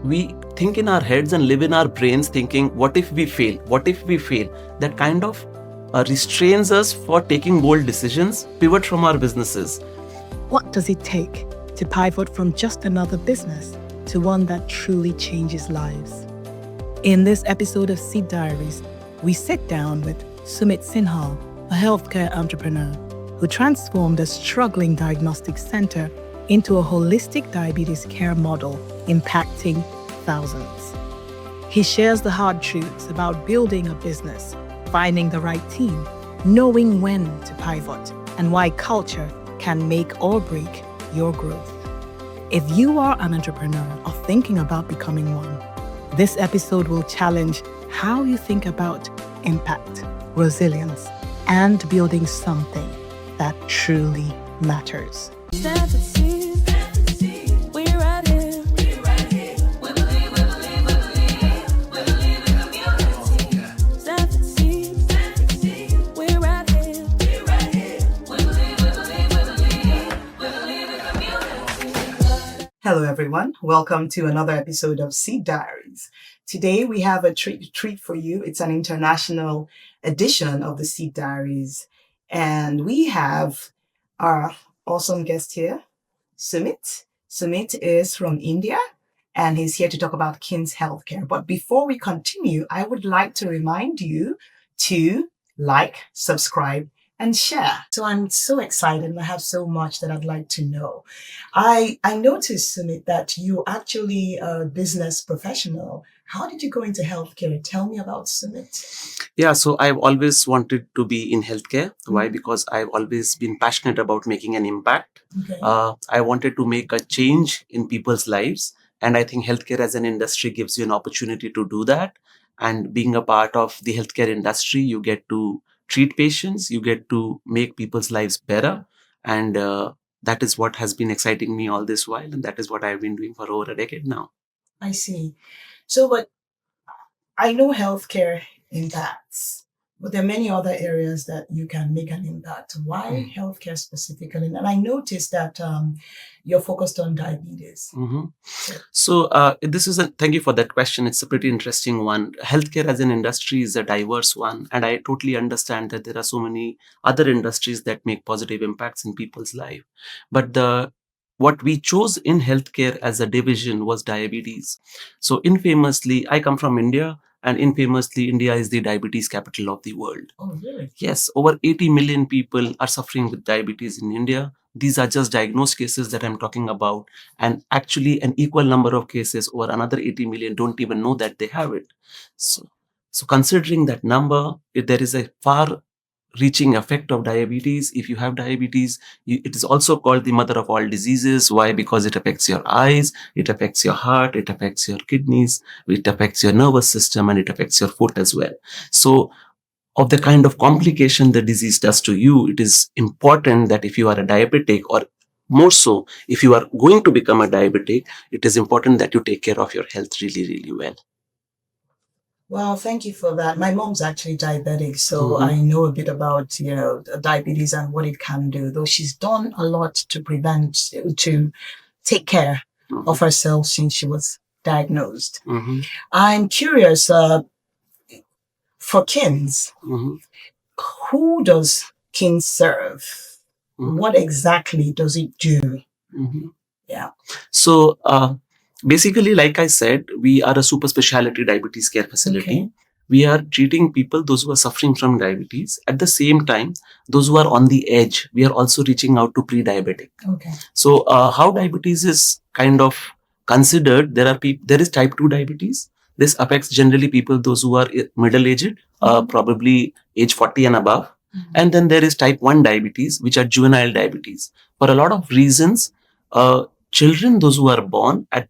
we think in our heads and live in our brains thinking, what if we fail? What if we fail? That kind of restrains us for taking bold decisions, pivot from our businesses. What does it take to pivot from just another business to one that truly changes lives? In this episode of Seed Diaries, we sit down with Sumit Sinhal, a healthcare entrepreneur who transformed a struggling diagnostic center into a holistic diabetes care model impacting thousands. He shares the hard truths about building a business, finding the right team, knowing when to pivot, and why culture can make or break your growth. If you are an entrepreneur or thinking about becoming one, this episode will challenge how you think about impact, resilience, and building something that truly matters. Hello, everyone. Welcome to another episode of Seed Diaries. Today, we have a treat for you. It's an international edition of the Seed Diaries. And we have our awesome guest here, Sumit. Sumit is from India, and he's here to talk about King's Healthcare. But before we continue, I would like to remind you to like, subscribe, and share. So I'm so excited and I have so much that I'd like to know. I noticed, Sumit, that you're actually a business professional. How did you go into healthcare? Tell me about Sumit. Yeah, so I've always wanted to be in healthcare. Why? Because I've always been passionate about making an impact. Okay. I wanted to make a change in people's lives. And I think healthcare as an industry gives you an opportunity to do that. And being a part of the healthcare industry, you get to treat patients, you get to make people's lives better. And that is what has been exciting me all this while. And that is what I've been doing for over a decade now. I see. So, but I know healthcare impacts, but there are many other areas that you can make an impact. Why healthcare specifically? And I noticed that you're focused on diabetes. So thank you for that question. It's a pretty interesting one. Healthcare as an industry is a diverse one. And I totally understand that there are so many other industries that make positive impacts in people's life. But what we chose in healthcare as a division was diabetes. So infamously, I come from India. And infamously, India is the diabetes capital of the world. Oh, really? Yes, over 80 million people are suffering with diabetes in India. These are just diagnosed cases that I'm talking about. And actually, an equal number of cases, over another 80 million, don't even know that they have it. So considering that number, there is a far reaching effect of diabetes. If you have diabetes, it is also called the mother of all diseases. Why? Because it affects your eyes, it affects your heart, it affects your kidneys, it affects your nervous system, and it affects your foot as well. So of the kind of complication the disease does to you, it is important that if you are a diabetic, or more so, if you are going to become a diabetic, it is important that you take care of your health really, really well. Well, thank you for that. My mom's actually diabetic, so I know a bit about, diabetes and what it can do, though she's done a lot to to take care of herself since she was diagnosed. I'm curious, for King's, who does King's serve? What exactly does it do? Yeah. So, basically, like I said, we are a super specialty diabetes care facility. Okay. We are treating people, those who are suffering from diabetes. At the same time, those who are on the edge, we are also reaching out to pre-diabetic. Okay. So how diabetes is kind of considered, there is type 2 diabetes. This affects generally people, those who are middle-aged, probably age 40 and above. And then there is type 1 diabetes, which are juvenile diabetes. For a lot of reasons, children, those who are born at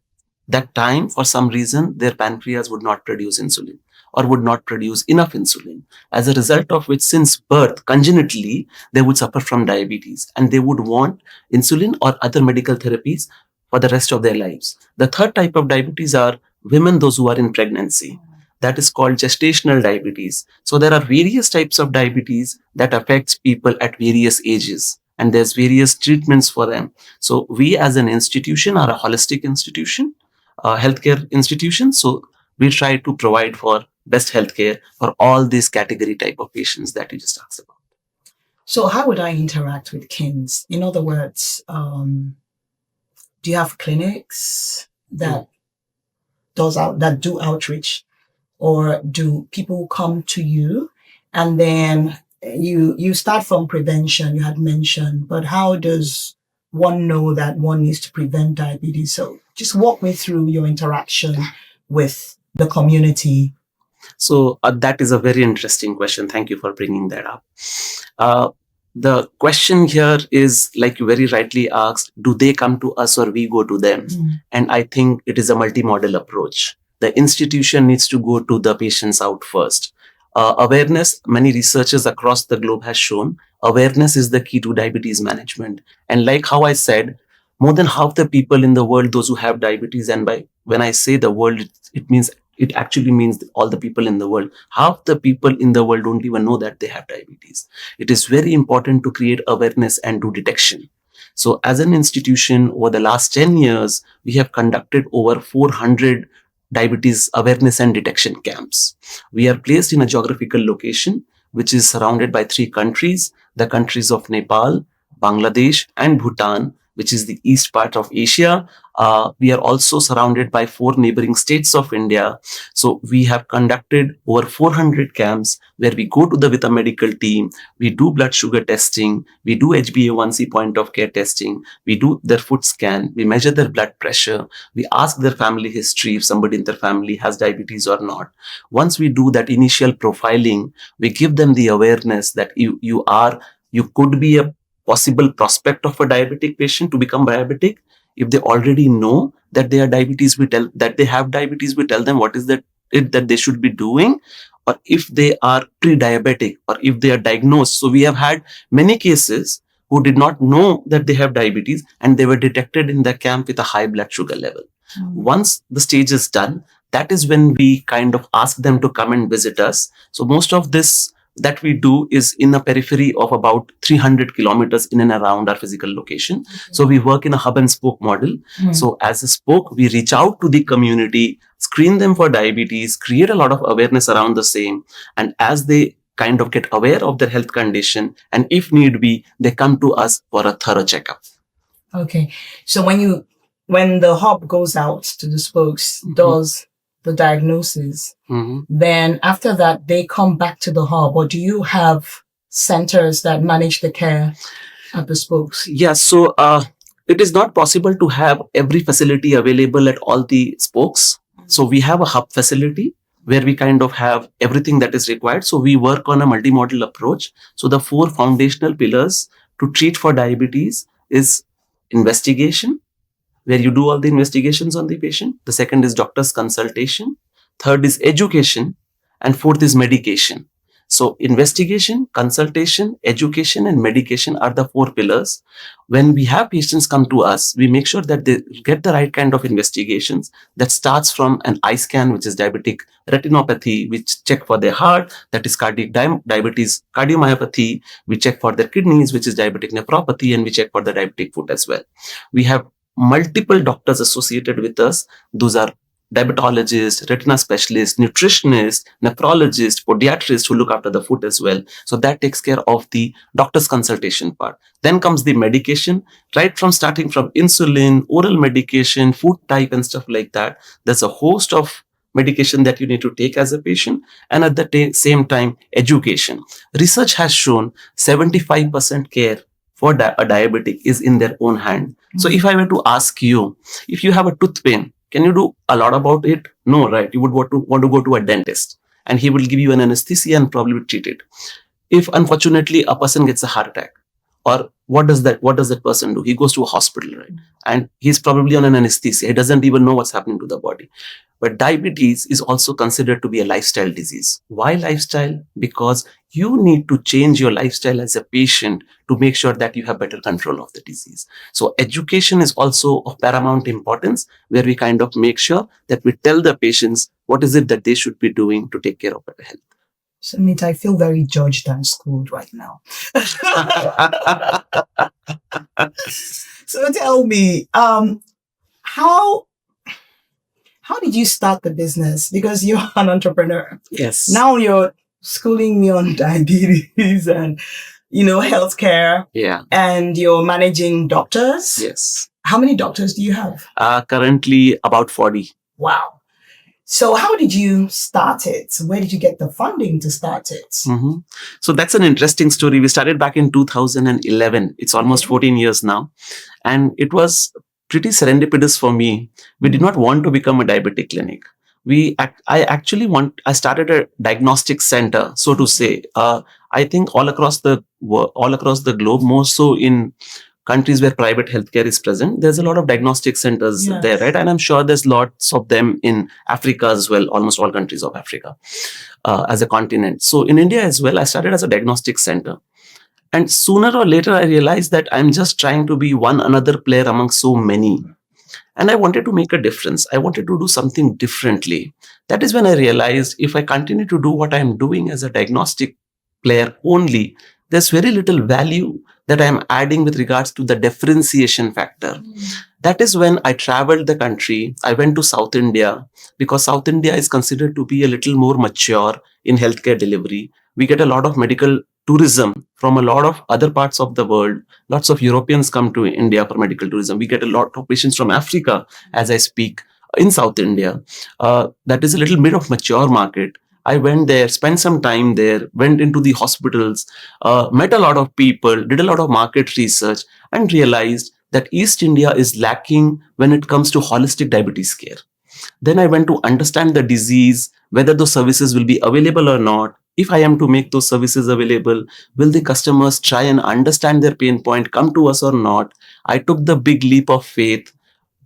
that time, for some reason, their pancreas would not produce insulin or would not produce enough insulin. As a result of which, since birth, congenitally, they would suffer from diabetes and they would want insulin or other medical therapies for the rest of their lives. The third type of diabetes are women, those who are in pregnancy. That is called gestational diabetes. So there are various types of diabetes that affects people at various ages. And there's various treatments for them. So we as an institution are a holistic institution. healthcare institutions. So we try to provide for best healthcare for all these category type of patients that you just asked about. So how would I interact with KINS? In other words, do you have clinics that that do outreach, or do people come to you and then you start from prevention, you had mentioned, but how does one know that one needs to prevent diabetes? So just walk me through your interaction with the community. So that is a very interesting question. Thank you for bringing that up. The question here is, like you very rightly asked, do they come to us or we go to them? And I think it is a multimodal approach. The institution needs to go to the patients out first. Awareness, many researchers across the globe has shown awareness is the key to diabetes management. And like how I said, more than half the people in the world, those who have diabetes, and when I say the world, it actually means all the people in the world. Half the people in the world don't even know that they have diabetes. It is very important to create awareness and do detection. So as an institution, over the last 10 years, we have conducted over 400 diabetes awareness and detection camps. We are placed in a geographical location which is surrounded by 3 countries, the countries of Nepal, Bangladesh, and Bhutan, which is the east part of Asia. We are also surrounded by 4 neighboring states of India. So we have conducted over 400 camps where we go with a medical team, we do blood sugar testing, we do HbA1c point of care testing, we do their foot scan, we measure their blood pressure, we ask their family history if somebody in their family has diabetes or not. Once we do that initial profiling, we give them the awareness that you could be a possible prospect of a diabetic patient to become diabetic. If they already know that they have diabetes, we tell them what is that they should be doing, or if they are pre-diabetic, or if they are diagnosed. So we have had many cases who did not know that they have diabetes and they were detected in the camp with a high blood sugar level. Once the stage is done, that is when we kind of ask them to come and visit us. So most of this that we do is in a periphery of about 300 kilometers in and around our physical location. So we work in a hub and spoke model. So as a spoke, we reach out to the community, screen them for diabetes, create a lot of awareness around the same. And as they kind of get aware of their health condition, and if need be, they come to us for a thorough checkup. Okay. So when the hub goes out to the spokes, does the diagnosis, then after that they come back to the hub, or do you have centers that manage the care at the spokes? Yeah, so it is not possible to have every facility available at all the spokes. So we have a hub facility where we kind of have everything that is required. So we work on a multimodal approach. So the 4 foundational pillars to treat for diabetes is investigation, where you do all the investigations on the patient. The second is doctor's consultation. Third is education. And fourth is medication. So investigation, consultation, education, and medication are the 4 pillars. When we have patients come to us, we make sure that they get the right kind of investigations. That starts from an eye scan, which is diabetic retinopathy, which check for their heart, that is diabetes cardiomyopathy. We check for their kidneys, which is diabetic nephropathy, and we check for the diabetic foot as well. We have multiple doctors associated with us. Those are diabetologists, retina specialists, nutritionists, nephrologists, podiatrists who look after the foot as well. So that takes care of the doctor's consultation part. Then comes the medication, right from starting from insulin, oral medication, food type and stuff like that. There's a host of medication that you need to take as a patient, and at the same time, education. Research has shown 75% care for a diabetic is in their own hand. So if I were to ask you, if you have a tooth pain, can you do a lot about it? No, right? You would want to go to a dentist, and he will give you an anesthesia and probably treat it. If unfortunately a person gets a heart attack, or what does that person do? He goes to a hospital, right? And he's probably on an anesthesia. He doesn't even know what's happening to the body. But diabetes is also considered to be a lifestyle disease. Why lifestyle? Because you need to change your lifestyle as a patient to make sure that you have better control of the disease. So education is also of paramount importance, where we kind of make sure that we tell the patients what is it that they should be doing to take care of better health. Sumit, I feel very judged and schooled right now. So tell me, how how did you start the business? Because you're an entrepreneur. Yes. Now you're schooling me on diabetes and, healthcare. Yeah. And you're managing doctors. Yes. How many doctors do you have? Currently about 40. Wow. So how did you start it? Where did you get the funding to start it? Mm-hmm. So that's an interesting story. We started back in 2011. It's almost 14 years now. And it was pretty serendipitous for me. We did not want to become a diabetic clinic. I started a diagnostic center, so to say. I think all across the globe, more so in countries where private healthcare is present, there's a lot of diagnostic centers there, right? And I'm sure there's lots of them in Africa as well, almost all countries of Africa as a continent. So in India as well, I started as a diagnostic center. And sooner or later, I realized that I'm just trying to be one another player among so many. And I wanted to make a difference. I wanted to do something differently. That is when I realized if I continue to do what I'm doing as a diagnostic player only, there's very little value that I'm adding with regards to the differentiation factor. That is when I traveled the country. I went to South India because South India is considered to be a little more mature in healthcare delivery. We get a lot of medical tourism from a lot of other parts of the world. Lots of Europeans come to India for medical tourism. We get a lot of patients from Africa as I speak in South India. That is a little bit of mature market. I went there, spent some time there, went into the hospitals, met a lot of people, did a lot of market research, and realized that East India is lacking when it comes to holistic diabetes care. Then I went to understand the disease, whether those services will be available or not. If I am to make those services available, will the customers try and understand their pain point, come to us or not? I took the big leap of faith,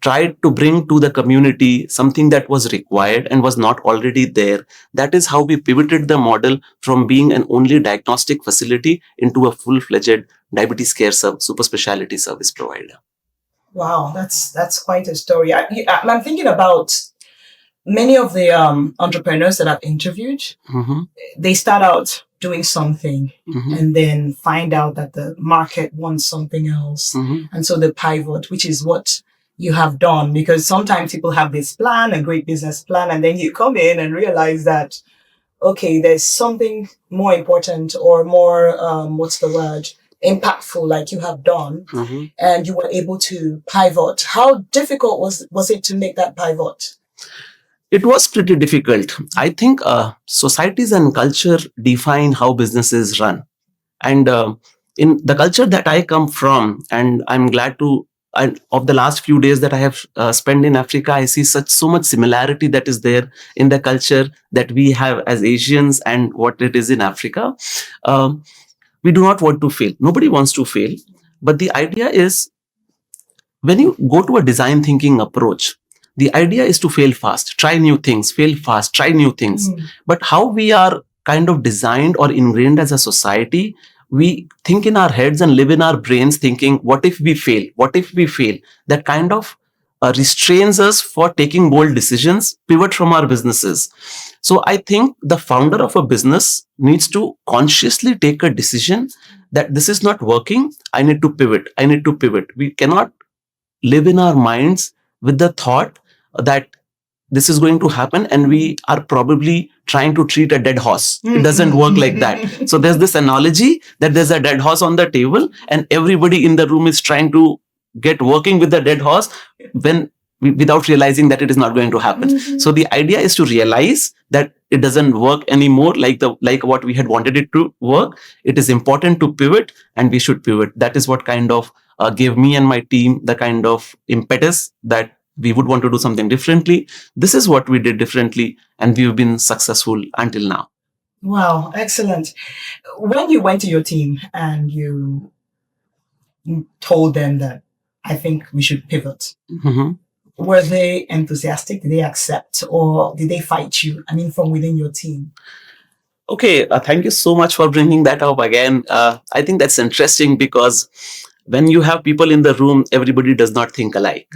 tried to bring to the community something that was required and was not already there. That is how we pivoted the model from being an only diagnostic facility into a full-fledged diabetes care super specialty service provider. Wow, that's quite a story. I'm thinking about many of the entrepreneurs that I've interviewed. They start out doing something and then find out that the market wants something else. And so they pivot, which is what you have done, because sometimes people have this plan, a great business plan, and then you come in and realize that, okay, there's something more important or more, impactful, like you have done, and you were able to pivot. How difficult was it to make that pivot? It was pretty difficult. I think societies and culture define how businesses run. And in the culture that I come from, and I'm glad to, of the last few days that I have spent in Africa, I see so much similarity that is there in the culture that we have as Asians and what it is in Africa. We do not want to fail. Nobody wants to fail. But the idea is, when you go to a design thinking approach, the idea is to fail fast, try new things, fail fast, try new things. But how we are kind of designed or ingrained as a society, we think in our heads and live in our brains thinking, what if we fail? What if we fail? That kind of restrains us for taking bold decisions, pivot from our businesses. So I think the founder of a business needs to consciously take a decision that this is not working. I need to pivot. I need to pivot. We cannot live in our minds with the thought that this is going to happen and we are probably trying to treat a dead horse. It doesn't work like that. So there's this analogy that there's a dead horse on the table and everybody in the room is trying to get working with the dead horse without realizing that it is not going to happen. So the idea is to realize that it doesn't work anymore like what we had wanted it to work. It is important to pivot and we should pivot. That is what kind of gave me and my team the kind of impetus that we would want to do something differently. This is what we did differently, and we've been successful until now. Wow, excellent. When you went to your team and you told them that I think we should pivot, were they enthusiastic? Did they accept, or did they fight you? I mean, from within your team? Okay, thank you so much for bringing that up again. I think that's interesting because when you have people in the room, everybody does not think alike.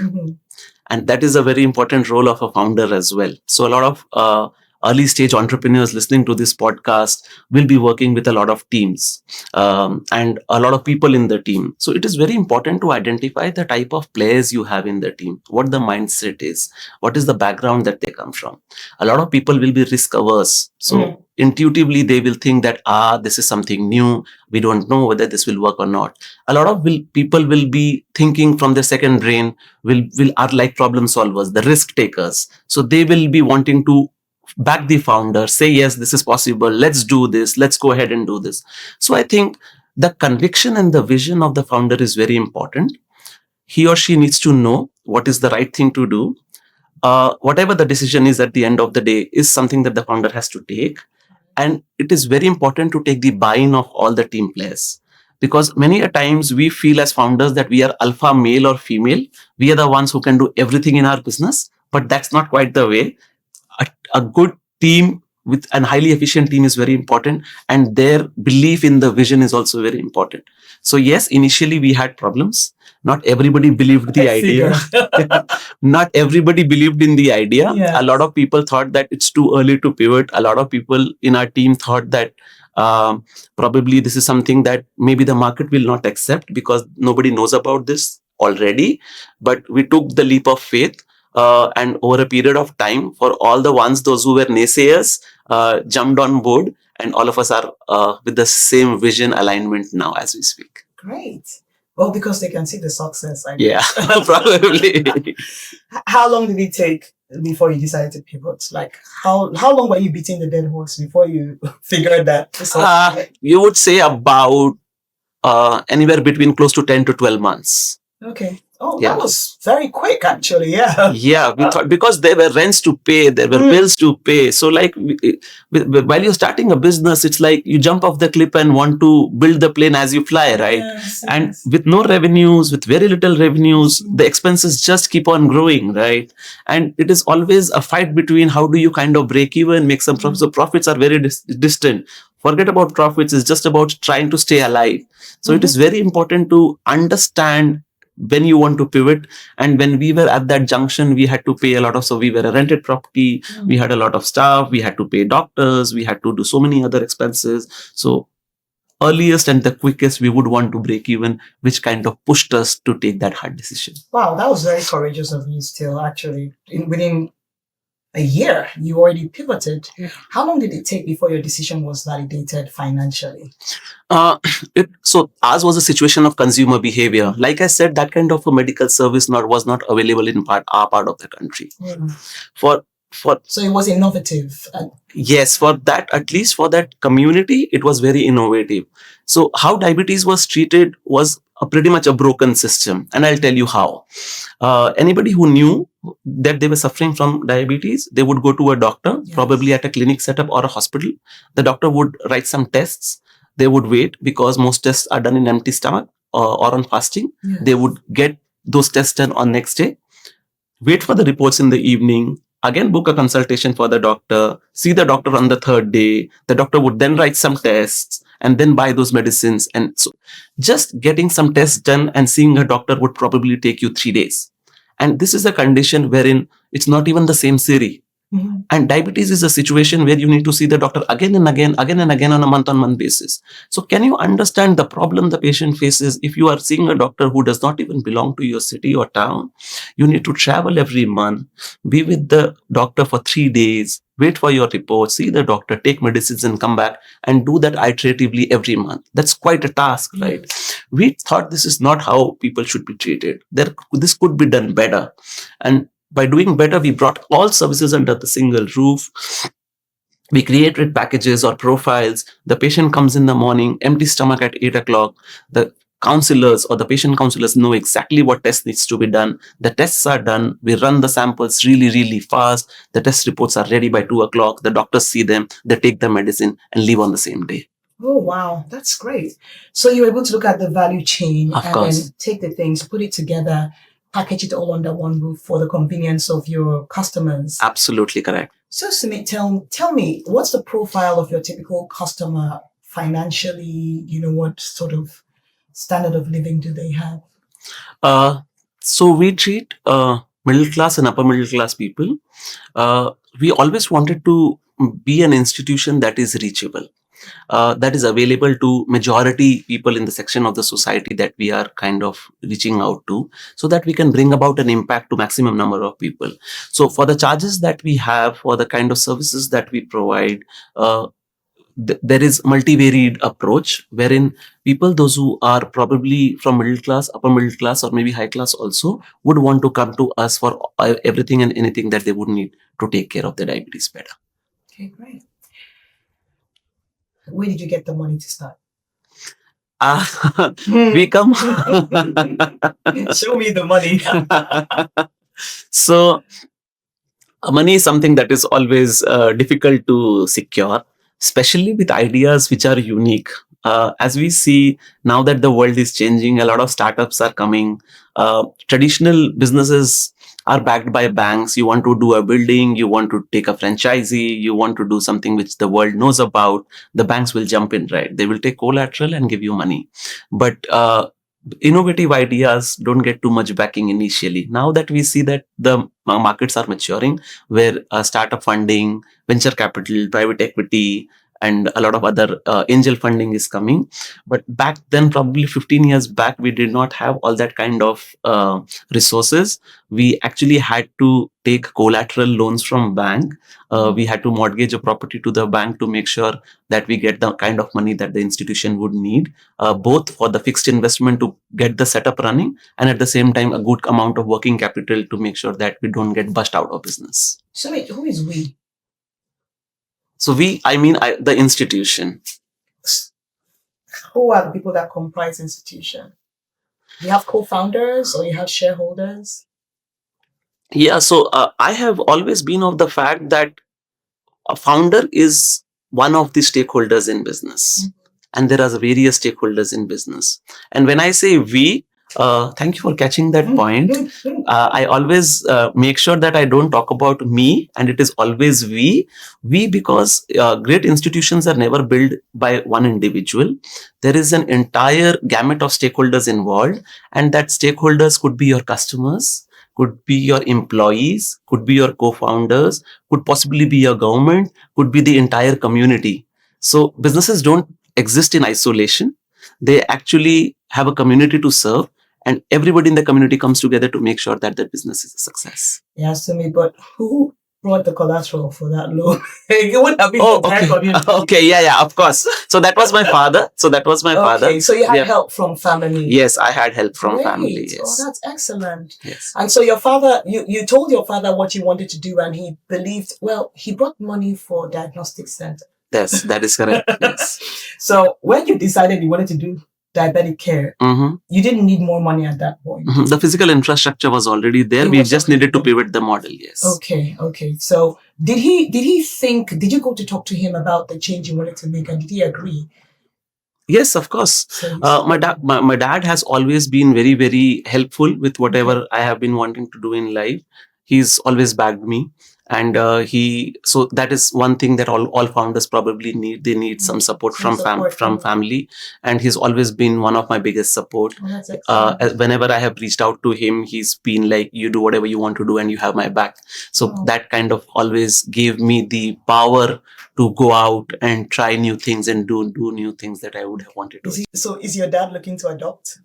And that is a very important role of a founder as well. So a lot of early stage entrepreneurs listening to this podcast will be working with a lot of teams and a lot of people in the team. So it is very important to identify the type of players you have in the team, what the mindset is, what is the background that they come from. A lot of people will be risk averse. So intuitively they will think that this is something new, we don't know whether this will work or not. A lot of people will be thinking from their second brain, will are like problem solvers, the risk takers. So they will be wanting to back the founder, say yes, this is possible, let's do this, let's go ahead and do this. So I think the conviction and the vision of the founder is very important. He or she needs to know what is the right thing to do. Whatever the decision is at the end of the day is something that the founder has to take. And it is very important to take the buy-in of all the team players. Because many a times we feel as founders that we are alpha male or female. We are the ones who can do everything in our business. But that's not quite the way. A good team with an highly efficient team is very important. And their belief in the vision is also very important. So yes, initially we had problems. Not everybody believed the idea. Not everybody believed in the idea. Yes. A lot of people thought that it's too early to pivot. A lot of people in our team thought that probably this is something that maybe the market will not accept because nobody knows about this already. But we took the leap of faith. And over a period of time, for all the ones, those who were naysayers, jumped on board, and all of us are with the same vision alignment now as we speak. Great. Well, because they can see the success, I guess. Yeah, probably. How long did it take before you decided to pivot? Like, how long were you beating the dead horse before you figured that this was you would say about anywhere between close to 10 to 12 months. Okay. Oh, yeah. That was very quick, actually. Yeah. Yeah, we thought because there were rents to pay, there were bills to pay. So, like, while you're starting a business, it's like you jump off the cliff and want to build the plane as you fly, right? Yes, and yes. With no revenues, with very little revenues, the expenses just keep on growing, right? And it is always a fight between how do you kind of break even, make some profits. So profits are very distant. Forget about profits. It's just about trying to stay alive. So it is very important to understand when you want to pivot. And when we were at that junction, we had to pay a lot of, so we were a rented property, we had a lot of staff, we had to pay doctors, we had to do so many other expenses. So earliest and the quickest we would want to break even, which kind of pushed us to take that hard decision. Wow, that was very courageous of you still, actually. Within a year, you already pivoted. Yeah. How long did it take before your decision was validated financially? So ours was a situation of consumer behavior. Like I said, that kind of a medical service was not available in our part of the country. So it was innovative. Yes, for that, at least for that community, it was very innovative. So how diabetes was treated was pretty much a broken system. And I'll tell you how. Anybody who knew that they were suffering from diabetes, they would go to a doctor, yes, probably at a clinic setup or a hospital. The doctor would write some tests. They would wait because most tests are done in empty stomach or on fasting. Yes. They would get those tests done on next day, wait for the reports in the evening, again book a consultation for the doctor, see the doctor on the third day. The doctor would then write some tests and then buy those medicines. And so just getting some tests done and seeing a doctor would probably take you 3 days. And this is a condition wherein it's not even the same series. Mm-hmm. And diabetes is a situation where you need to see the doctor again and again on a month-on-month basis. So can you understand the problem the patient faces if you are seeing a doctor who does not even belong to your city or town? You need to travel every month, be with the doctor for 3 days, wait for your report, see the doctor, take medicines and come back and do that iteratively every month. That's quite a task, right? Yes. We thought this is not how people should be treated. This could be done better. And by doing better, we brought all services under the single roof. We created packages or profiles. The patient comes in the morning, empty stomach at 8 o'clock. The counselors or the patient counselors know exactly what test needs to be done. The tests are done. We run the samples really, really fast. The test reports are ready by 2 o'clock. The doctors see them. They take the medicine and leave on the same day. Oh, wow. That's great. So you're able to look at the value chain then take the things, put it together, package it all under one roof for the convenience of your customers. Absolutely correct. So Sumit, tell me, what's the profile of your typical customer financially? What sort of standard of living do they have? So we treat middle class and upper middle class people. We always wanted to be an institution that is reachable, that is available to majority people in the section of the society that we are kind of reaching out to, so that we can bring about an impact to maximum number of people. So for the charges that we have, for the kind of services that we provide, uh, there is multivaried approach wherein people, those who are probably from middle class, upper middle class, or maybe high class also, would want to come to us for everything and anything that they would need to take care of their diabetes better. Okay, great. Where did you get the money to start? We come. Show me the money. So money is something that is always difficult to secure, especially with ideas which are unique. As we see now that the world is changing, a lot of startups are coming. Traditional businesses are backed by banks. You want to do a building, you want to take a franchisee, you want to do something which the world knows about, the banks will jump in, right? They will take collateral and give you money. But innovative ideas don't get too much backing initially. Now that we see that the markets are maturing, where startup funding, venture capital, private equity, and a lot of other angel funding is coming. But back then, probably 15 years back, we did not have all that kind of resources. We actually had to take collateral loans from bank. We had to mortgage a property to the bank to make sure that we get the kind of money that the institution would need, both for the fixed investment to get the setup running, and at the same time a good amount of working capital to make sure that we don't get bust out of business. So wait, who is we? So we, the institution. Who are the people that comprise institution? You have co-founders or you have shareholders? Yeah, so I have always been of the fact that a founder is one of the stakeholders in business, and there are various stakeholders in business. And when I say we, thank you for catching that point. I always make sure that I don't talk about me, and it is always we. We, because great institutions are never built by one individual. There is an entire gamut of stakeholders involved, and that stakeholders could be your customers, could be your employees, could be your co-founders, could possibly be your government, could be the entire community. So businesses don't exist in isolation. They actually have a community to serve, and everybody in the community comes together to make sure that the business is a success. Yes, to me, but who brought the collateral for that loan? It wouldn't have been the entire community. Okay, yeah, of course. So that was my father. Okay, so you had help from family. Yes, I had help from family. Yes. Oh, that's excellent. Yes. And so your father, you told your father what you wanted to do, and he believed, well, he brought money for diagnostic center. Yes, that is correct. Yes. So when you decided you wanted to do diabetic care, you didn't need more money at that point. The physical infrastructure was already there. We just needed to pivot the model. Yes. Okay. So did he think, did you go to talk to him about the change you wanted to make, and did he agree? Yes, of course. My dad has always been very, very helpful with whatever I have been wanting to do in life. He's always backed me. And so that is one thing that all founders probably need. They need some support from family, and he's always been one of my biggest support. Whenever I have reached out to him, he's been like, you do whatever you want to do and you have my back. So that kind of always gave me the power to go out and try new things and do new things that I would have wanted to. So is your dad looking to adopt?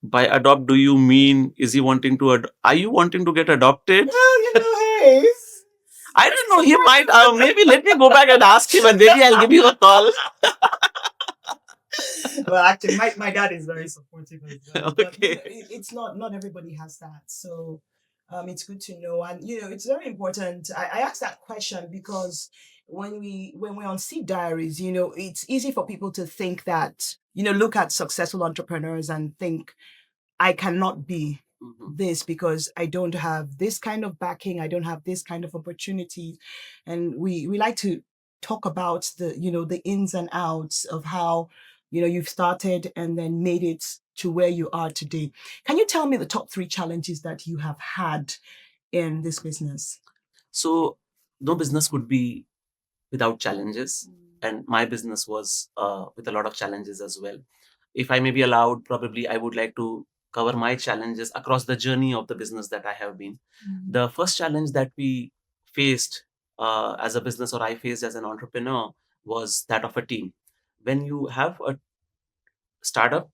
By adopt, do you mean, is he wanting to are you wanting to get adopted? Hey. I don't know. He might. Maybe let me go back and ask him, and maybe I'll give you a call. Well, actually, my dad is very supportive as well. Okay. But, it's not everybody has that. So it's good to know. And, it's very important. I asked that question because when we're on Seed Diaries, it's easy for people to think that, look at successful entrepreneurs and think, I cannot be this because I don't have this kind of backing, I don't have this kind of opportunity. And we like to talk about the ins and outs of how you've started and then made it to where you are today. Can you tell me the top 3 challenges that you have had in this business? So no business could be without challenges, and my business was with a lot of challenges as well. If I may be allowed, probably I would like to cover my challenges across the journey of the business that I have been. The first challenge that we faced as a business, or I faced as an entrepreneur, was that of a team. When you have a startup,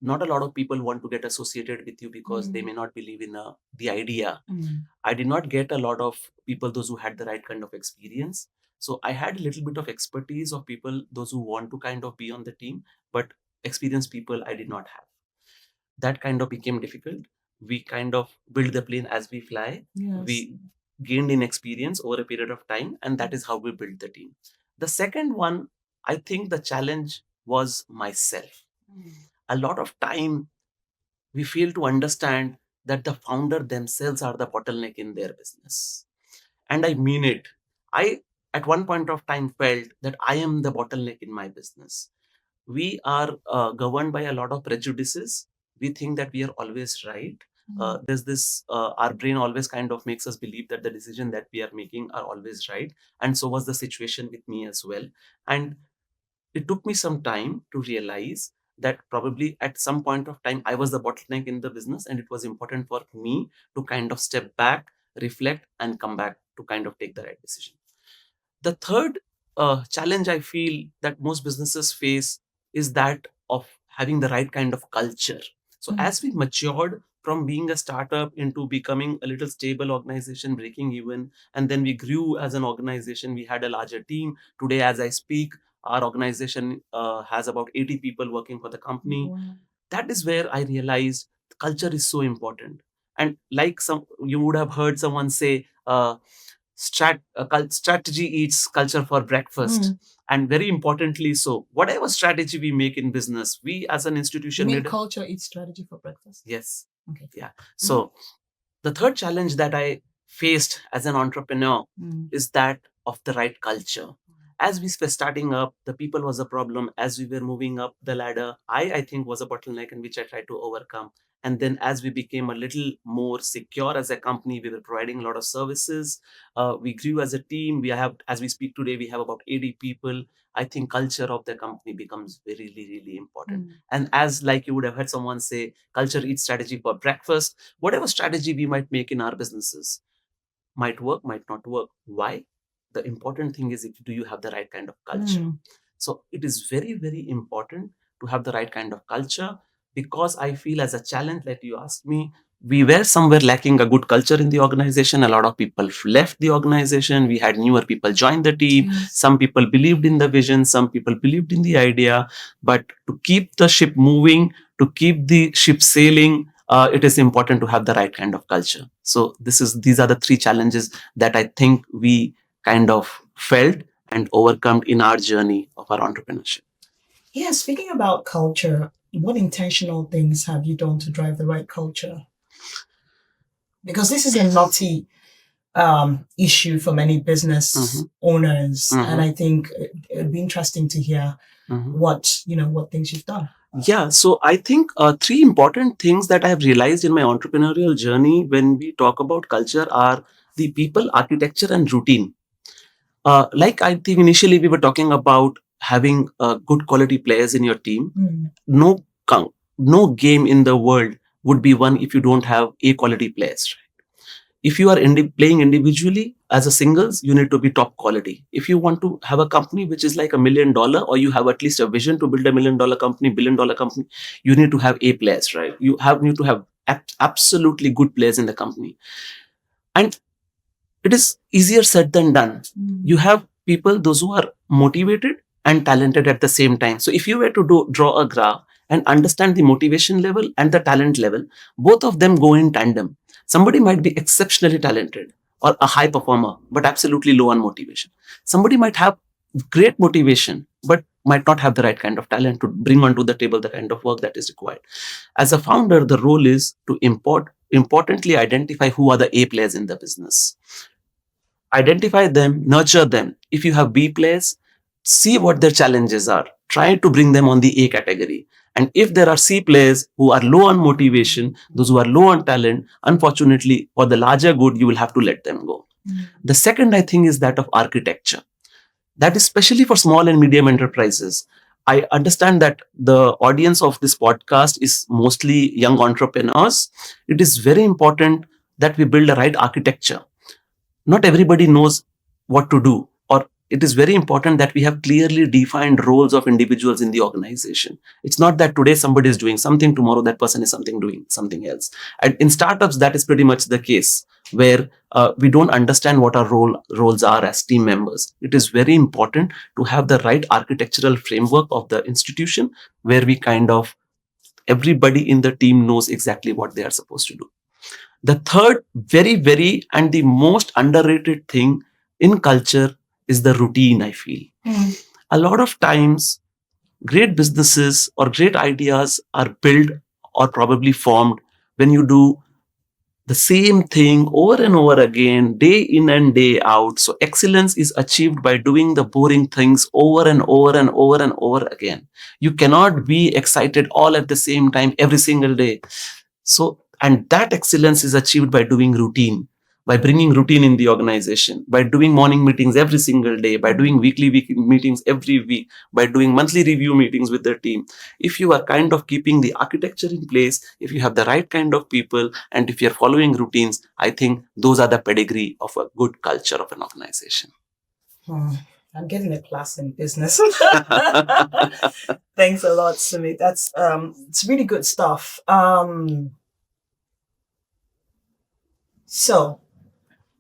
not a lot of people want to get associated with you because they may not believe in the idea. I did not get a lot of people, those who had the right kind of experience. So I had a little bit of expertise of people, those who want to kind of be on the team, but experienced people I did not have. That kind of became difficult. We kind of build the plane as we fly. Yes. We gained in experience over a period of time, and that is how we built the team. The second one, I think the challenge was myself. A lot of time we fail to understand that the founder themselves are the bottleneck in their business. And I mean it. I, at one point of time, felt that I am the bottleneck in my business. We are governed by a lot of prejudices. We think that we are always right. There's this, our brain always kind of makes us believe that the decision that we are making are always right. And so was the situation with me as well. And it took me some time to realize that probably at some point of time I was the bottleneck in the business, and it was important for me to kind of step back, reflect, and come back to kind of take the right decision. The third challenge I feel that most businesses face is that of having the right kind of culture. So as we matured from being a startup into becoming a little stable organization, breaking even, and then we grew as an organization, we had a larger team. Today, as I speak, our organization has about 80 people working for the company. Wow. That is where I realized culture is so important. And like some, you would have heard someone say, strategy eats culture for breakfast. And very importantly, so whatever strategy we make in business, we as an You institution mean need. culture eats strategy for breakfast? Yes. Okay. Yeah. So the third challenge that I faced as an entrepreneur is that of the right culture. As we were starting up, the people was a problem. As we were moving up the ladder, I think was a bottleneck, and which I tried to overcome. And then as we became a little more secure as a company, we were providing a lot of services. We grew as a team. We have, as we speak today, we have about 80 people. I think culture of the company becomes very, really, really important. And as like you would have heard someone say, culture eats strategy for breakfast. Whatever strategy we might make in our businesses might work, might not work. Why? The important thing is, if do you have the right kind of culture? So it is very, very important to have the right kind of culture, because I feel as a challenge that you asked me, we were somewhere lacking a good culture in the organization. A lot of people left the organization. We had newer people join the team. Yes. Some people believed in the vision, some people believed in the idea. But to keep the ship moving, to keep the ship sailing, it is important to have the right kind of culture. So these are the three challenges that I think we kind of felt and overcome in our journey of our entrepreneurship. Yeah, speaking about culture, what intentional things have you done to drive the right culture? Because this is a knotty issue for many business owners, and I think it'd be interesting to hear what things you've done. Yeah, so I think three important things that I have realized in my entrepreneurial journey when we talk about culture are the people, architecture, and routine. Like I think initially we were talking about having good quality players in your team. No game in the world would be won if you don't have A quality players. If you are playing individually as a singles, you need to be top quality. If you want to have a company which is like $1 million, or you have at least a vision to build $1 million company, billion-dollar company, you need to have A players, right? You need to have absolutely good players in the company. And it is easier said than done. You have people, those who are motivated and talented at the same time. So if you were to draw a graph and understand the motivation level and the talent level, both of them go in tandem. Somebody might be exceptionally talented or a high performer, but absolutely low on motivation. Somebody might have great motivation, but might not have the right kind of talent to bring onto the table the kind of work that is required. As a founder, the role is to importantly identify who are the A players in the business. Identify them, nurture them. If you have B players, see what their challenges are. Try to bring them on the A category. And if there are C players who are low on motivation, those who are low on talent, unfortunately, for the larger good, you will have to let them go. The second, I think, is that of architecture. That is especially for small and medium enterprises. I understand that the audience of this podcast is mostly young entrepreneurs. It is very important that we build a right architecture. Not everybody knows what to do, or it is very important that we have clearly defined roles of individuals in the organization. It's not that today somebody is doing something, tomorrow that person is doing something else. And in startups, that is pretty much the case, where we don't understand what our roles are as team members. It is very important to have the right architectural framework of the institution, where we everybody in the team knows exactly what they are supposed to do. The third, very, very, and the most underrated thing in culture is the routine, I feel. A lot of times, great businesses or great ideas are built or probably formed when you do the same thing over and over again, day in and day out. So excellence is achieved by doing the boring things over and over and over and over again. You cannot be excited all at the same time every single day. So, and that excellence is achieved by doing routine, by bringing routine in the organization, by doing morning meetings every single day, by doing weekly meetings every week, by doing monthly review meetings with the team. If you are kind of keeping the architecture in place, if you have the right kind of people, and if you're following routines, I think those are the pedigree of a good culture of an organization. I'm getting a class in business. Thanks a lot, Sumit. That's it's really good stuff. So,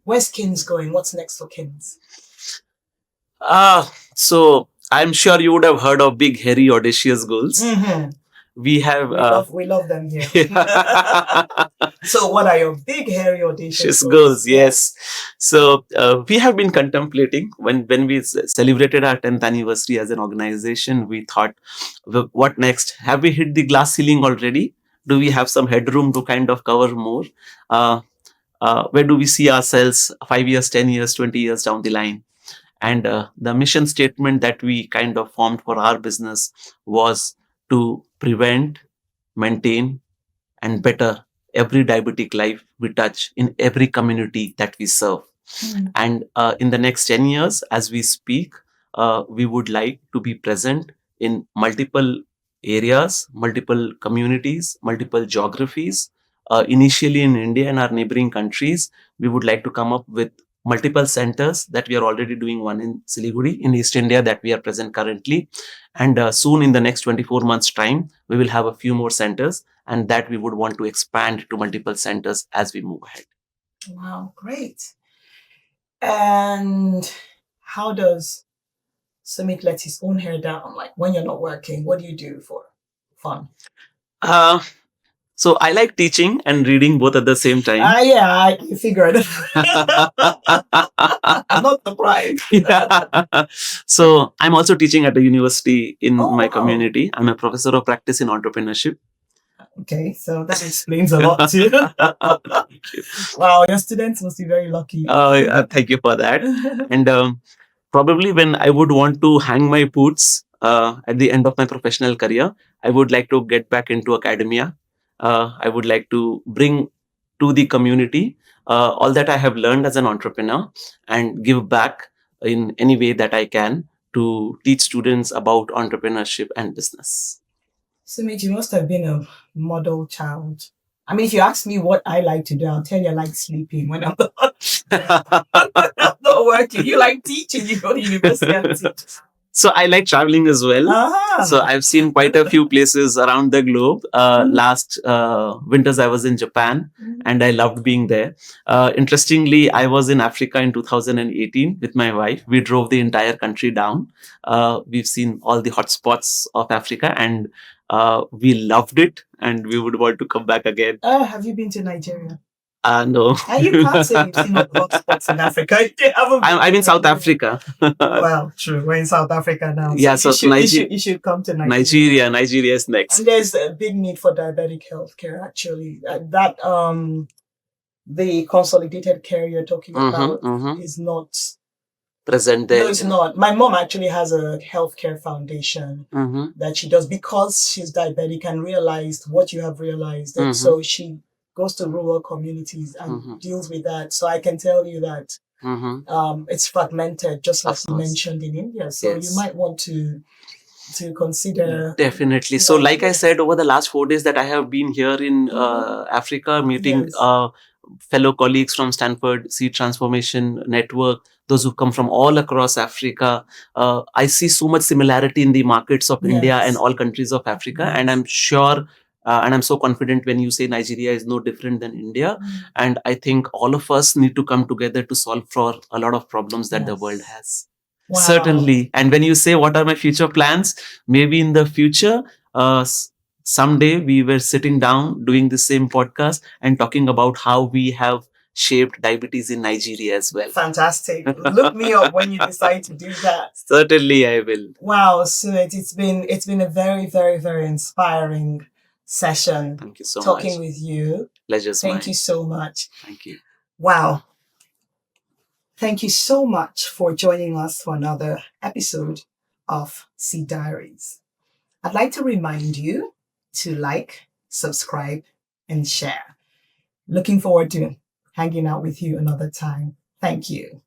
where's Kins going? What's next for Kins? So I'm sure you would have heard of big, hairy, audacious goals. Mm-hmm. We have we love them here. So what are your big, hairy, audacious goals? Yes. So we have been contemplating when we celebrated our 10th anniversary as an organization. We thought, what next? Have we hit the glass ceiling already? Do we have some headroom to kind of cover more? Where do we see ourselves 5 years, 10 years, 20 years down the line? And the mission statement that we kind of formed for our business was to prevent, maintain, and better every diabetic life we touch in every community that we serve. And in the next 10 years, as we speak, we would like to be present in multiple areas, multiple communities, multiple geographies. Initially in India and our neighboring countries, we would like to come up with multiple centers that we are already doing, one in Siliguri in East India that we are present currently. And soon in the next 24 months time, we will have a few more centers, and that we would want to expand to multiple centers as we move ahead. Wow, great. And how does Sumit let his own hair down? Like when you're not working, what do you do for fun? So I like teaching and reading both at the same time. Yeah, I figured. I'm not surprised. So I'm also teaching at a university in my community. I'm a professor of practice in entrepreneurship. Okay, so that explains a lot too. Wow, your students must be very lucky. Thank you for that. And probably when I would want to hang my boots at the end of my professional career, I would like to get back into academia. I would like to bring to the community all that I have learned as an entrepreneur and give back in any way that I can to teach students about entrepreneurship and business. Sumit, you must have been a model child. I mean, if you ask me what I like to do, I'll tell you I like sleeping when I'm not working. You like teaching, you go to university and teach. So I like traveling as well. So I've seen quite a few places around the globe. Last winters I was in Japan and I loved being there. Interestingly, I was in Africa in 2018 with my wife. We drove the entire country down. We've seen all the hotspots of Africa and we loved it and we would want to come back again. Have you been to Nigeria? No. You can't say you've seen hotspots in Africa. I'm in South Africa. Well, true. We're in South Africa now. So yeah, so you should come to Nigeria. Nigeria is next. And there's a big need for diabetic healthcare, actually. The consolidated care you're talking about is not present there. No, it's not. My mom actually has a healthcare foundation that she does because she's diabetic and realized what you have realized. And so she goes to rural communities and deals with that. So I can tell you that it's fragmented, just like you mentioned in India. So you might want to consider. Definitely. So like I said, over the last 4 days that I have been here in Africa, meeting fellow colleagues from Stanford Seed Transformation Network, those who come from all across Africa. I see so much similarity in the markets of India and all countries of Africa. And I'm sure, and I'm so confident when you say Nigeria is no different than India. And I think all of us need to come together to solve for a lot of problems that the world has. Wow. Certainly. And when you say, what are my future plans? Maybe in the future, someday we were sitting down doing the same podcast and talking about how we have shaped diabetes in Nigeria as well. Fantastic. Look me up when you decide to do that. Certainly I will. Wow, Sumit, it's been a very, very, very inspiring session. Thank you so much. Talking with you. Pleasure's Thank mine. you so much. Thank you. Wow. Thank you so much for joining us for another episode of Seed Diaries. I'd like to remind you to like, subscribe, and share. Looking forward to hanging out with you another time. Thank you.